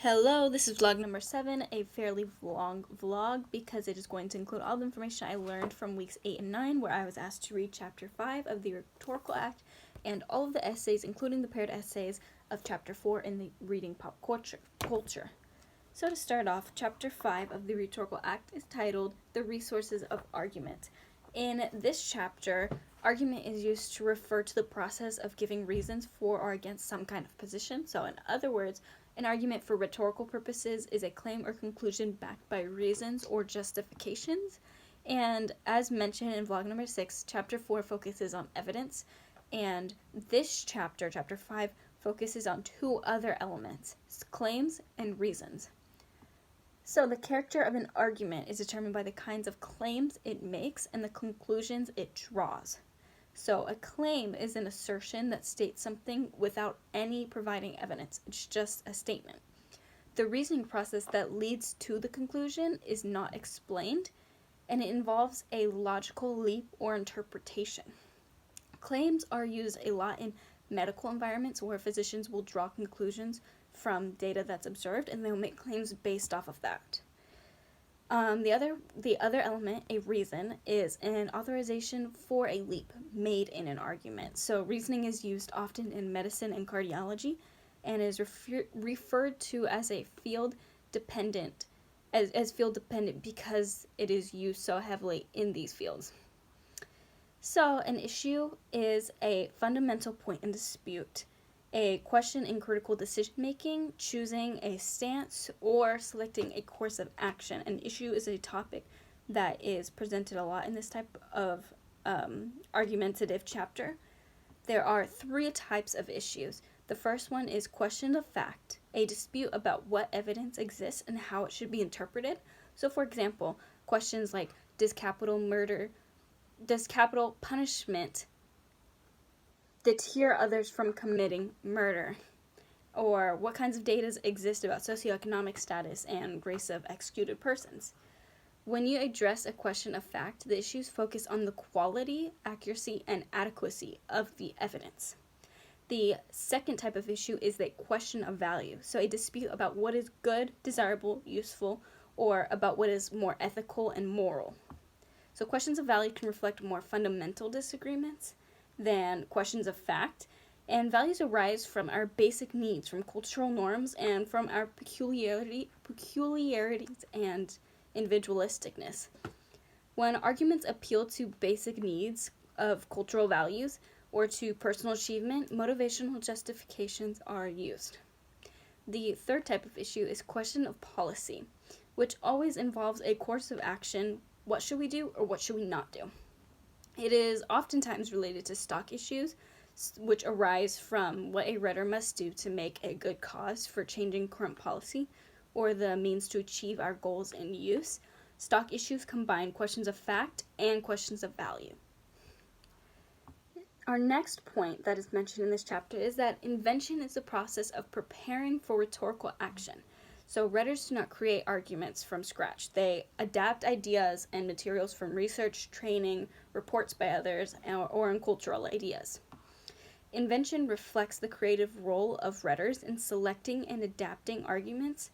Hello, this is vlog number 7, a fairly long vlog because it is going to include all the information I learned from weeks 8 and 9, where I was asked to read chapter 5 of the Rhetorical Act and all of the essays, including the paired essays of chapter 4 in the Reading Pop Culture. So to start off, chapter 5 of the Rhetorical Act is titled The Resources of Argument. In this chapter, argument is used to refer to the process of giving reasons for or against some kind of position. So in other words, an argument for rhetorical purposes is a claim or conclusion backed by reasons or justifications. And as mentioned in vlog number 6, chapter 4 focuses on evidence, and this chapter, chapter 5, focuses on two other elements, claims and reasons. So the character of an argument is determined by the kinds of claims it makes and the conclusions it draws. So a claim is an assertion that states something without any providing evidence. It's just a statement. The reasoning process that leads to the conclusion is not explained, and it involves a logical leap or interpretation. Claims are used a lot in medical environments where physicians will draw conclusions from data that's observed, and they'll make claims based off of that. The other element, a reason, is an authorization for a leap made in an argument. So reasoning is used often in medicine and cardiology, and is referred to as a field dependent, as field dependent because it is used so heavily in these fields. So an issue is a fundamental point in dispute, a question in critical decision-making, choosing a stance, or selecting a course of action. An issue is a topic that is presented a lot in this type of argumentative chapter. There are 3 types of issues. The first one is question of fact, a dispute about what evidence exists and how it should be interpreted. So for example, questions like, does capital punishment deter others from committing murder? Or what kinds of data exist about socioeconomic status and race of executed persons? When you address a question of fact, the issues focus on the quality, accuracy, and adequacy of the evidence. The second type of issue is the question of value, so a dispute about what is good, desirable, useful, or about what is more ethical and moral. So questions of value can reflect more fundamental disagreements than questions of fact, and values arise from our basic needs, from cultural norms, and from our peculiarities and individualisticness. When arguments appeal to basic needs of cultural values or to personal achievement, motivational justifications are used. The third type of issue is question of policy, which always involves a course of action. What should we do or what should we not do? It is oftentimes related to stock issues, which arise from what a rhetor must do to make a good cause for changing current policy, or the means to achieve our goals in use. Stock issues combine questions of fact and questions of value. Our next point that is mentioned in this chapter is that invention is the process of preparing for rhetorical action. So rhetors do not create arguments from scratch. They adapt ideas and materials from research, training, reports by others, or in cultural ideas. Invention reflects the creative role of rhetors in selecting and adapting arguments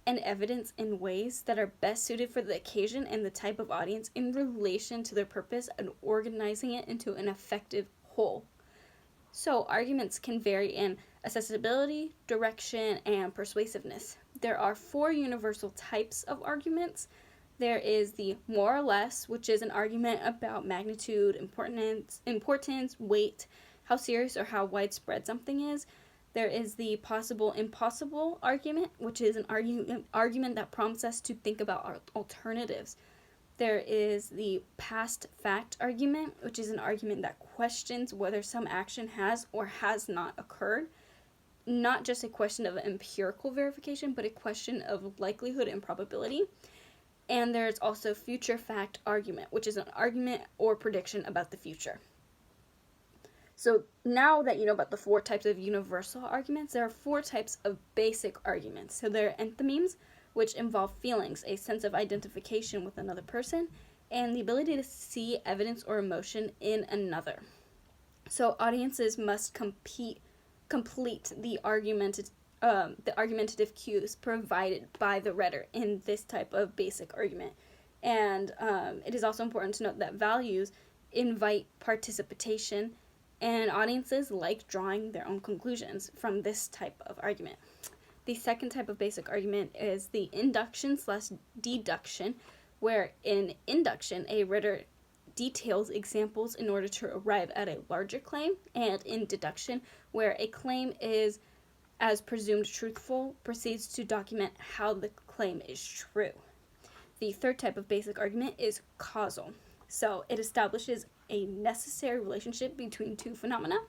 and evidence in ways that are best suited for the occasion and the type of audience in relation to their purpose, and organizing it into an effective whole. So arguments can vary in accessibility, direction, and persuasiveness. There are 4 universal types of arguments. There is the more or less, which is an argument about magnitude, importance, weight, how serious or how widespread something is. There is the possible-impossible argument, which is an argument that prompts us to think about alternatives. There is the past fact argument, which is an argument that questions whether some action has or has not occurred. Not just a question of empirical verification, but a question of likelihood and probability. And there's also future fact argument, which is an argument or prediction about the future. So now that you know about the 4 types of universal arguments, there are 4 types of basic arguments. So there are enthymemes, which involve feelings, a sense of identification with another person, and the ability to see evidence or emotion in another. So audiences must complete the the argumentative cues provided by the rhetor in this type of basic argument. And it is also important to note that values invite participation, and audiences like drawing their own conclusions from this type of argument. The second type of basic argument is the induction/deduction, where in induction, a rhetor details examples in order to arrive at a larger claim, and in deduction, where a claim is, as presumed truthful, proceeds to document how the claim is true. The third type of basic argument is causal. So it establishes a necessary relationship between two phenomena.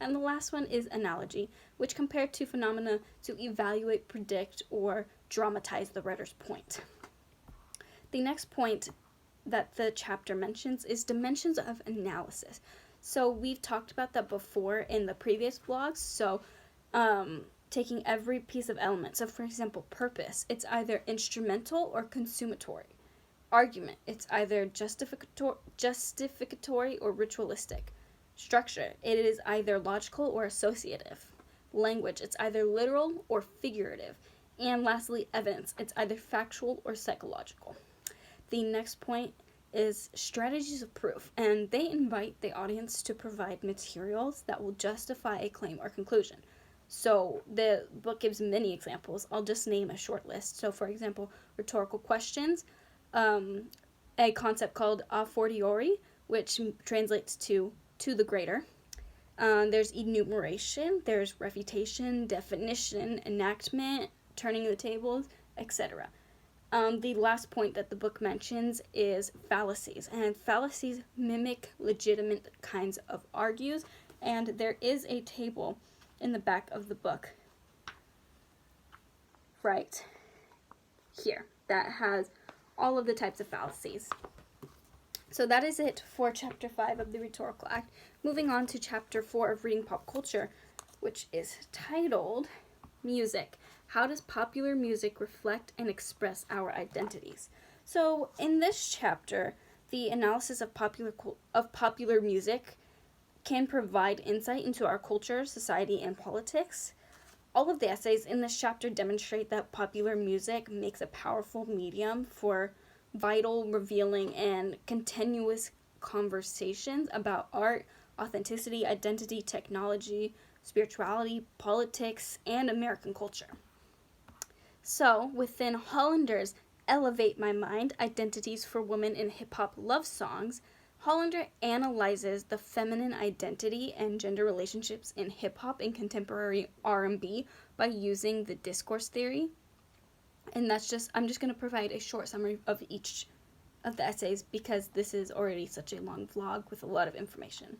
And the last one is analogy, which compare two phenomena to evaluate, predict, or dramatize the rhetor's point. The next point that the chapter mentions is dimensions of analysis. So we've talked about that before in the previous vlogs. So taking every piece of element. So for example, purpose, it's either instrumental or consummatory. Argument, it's either justificatory or ritualistic. Structure, it is either logical or associative. Language, it's either literal or figurative. And lastly, evidence, it's either factual or psychological. The next point is strategies of proof, and they invite the audience to provide materials that will justify a claim or conclusion. So the book gives many examples. I'll just name a short list. So for example, rhetorical questions, a concept called a fortiori, which translates to the greater. There's enumeration, there's refutation, definition, enactment, turning the tables, etc. The last point that the book mentions is fallacies, and fallacies mimic legitimate kinds of argues, and there is a table in the back of the book right here that has all of the types of fallacies. So that is it for Chapter 5 of the Rhetorical Act. Moving on to Chapter 4 of Reading Pop Culture, which is titled Music. How does popular music reflect and express our identities? So in this chapter, the analysis of popular music can provide insight into our culture, society, and politics. All of the essays in this chapter demonstrate that popular music makes a powerful medium for vital, revealing, and continuous conversations about art, authenticity, identity, technology, spirituality, politics, and American culture. So, within Hollander's Elevate My Mind, Identities for Women in Hip-Hop Love Songs, Hollander analyzes the feminine identity and gender relationships in hip-hop and contemporary R&B by using the discourse theory. And I'm just going to provide a short summary of each of the essays because this is already such a long vlog with a lot of information.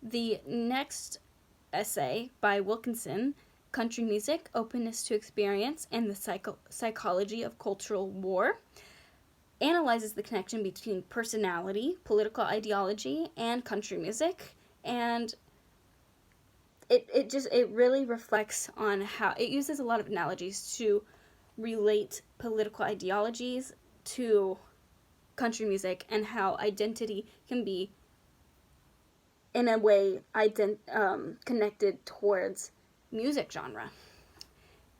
The next essay by Wilkinson, Country Music, Openness to Experience, and the Psychology of Cultural War, analyzes the connection between personality, political ideology, and country music, and it really reflects on how it uses a lot of analogies to relate political ideologies to country music and how identity can be in a way connected towards music genre.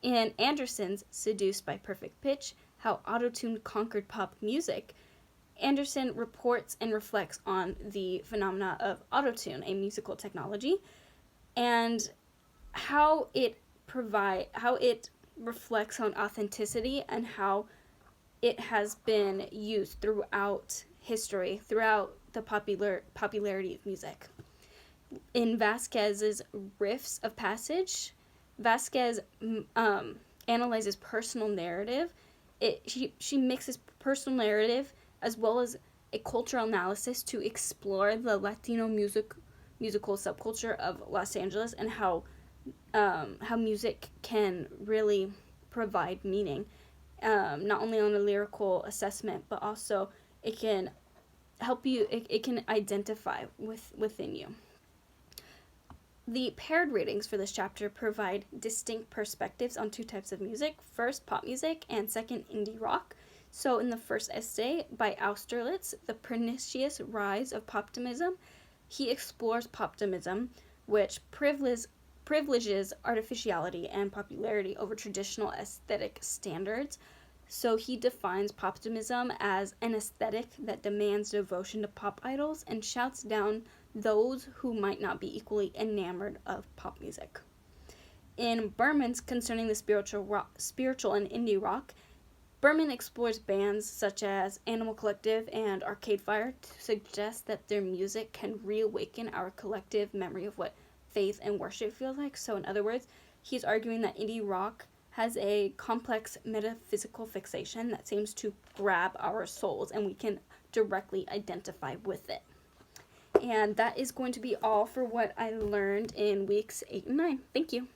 In Anderson's Seduced by Perfect Pitch, How Autotune Conquered Pop Music, Anderson reports and reflects on the phenomena of autotune, a musical technology, and how it reflects on authenticity and how it has been used throughout history, throughout the popularity of music. In Vasquez's Riffs of Passage, Vasquez analyzes personal narrative. She mixes personal narrative as well as a cultural analysis to explore the Latino musical subculture of Los Angeles and how music can really provide meaning, not only on a lyrical assessment, but also it can help you, it can identify within you. The paired readings for this chapter provide distinct perspectives on two types of music. First, pop music, and second, indie rock. So in the first essay by Austerlitz, The Pernicious Rise of Poptimism, he explores poptimism, which privileges artificiality and popularity over traditional aesthetic standards. So he defines poptimism as an aesthetic that demands devotion to pop idols and shouts down those who might not be equally enamored of pop music. In Berman's Concerning the Spiritual and Indie Rock, Berman explores bands such as Animal Collective and Arcade Fire to suggest that their music can reawaken our collective memory of what faith and worship feels like. So, in other words, he's arguing that indie rock has a complex metaphysical fixation that seems to grab our souls and we can directly identify with it. And that is going to be all for what I learned in weeks 8 and 9. Thank you.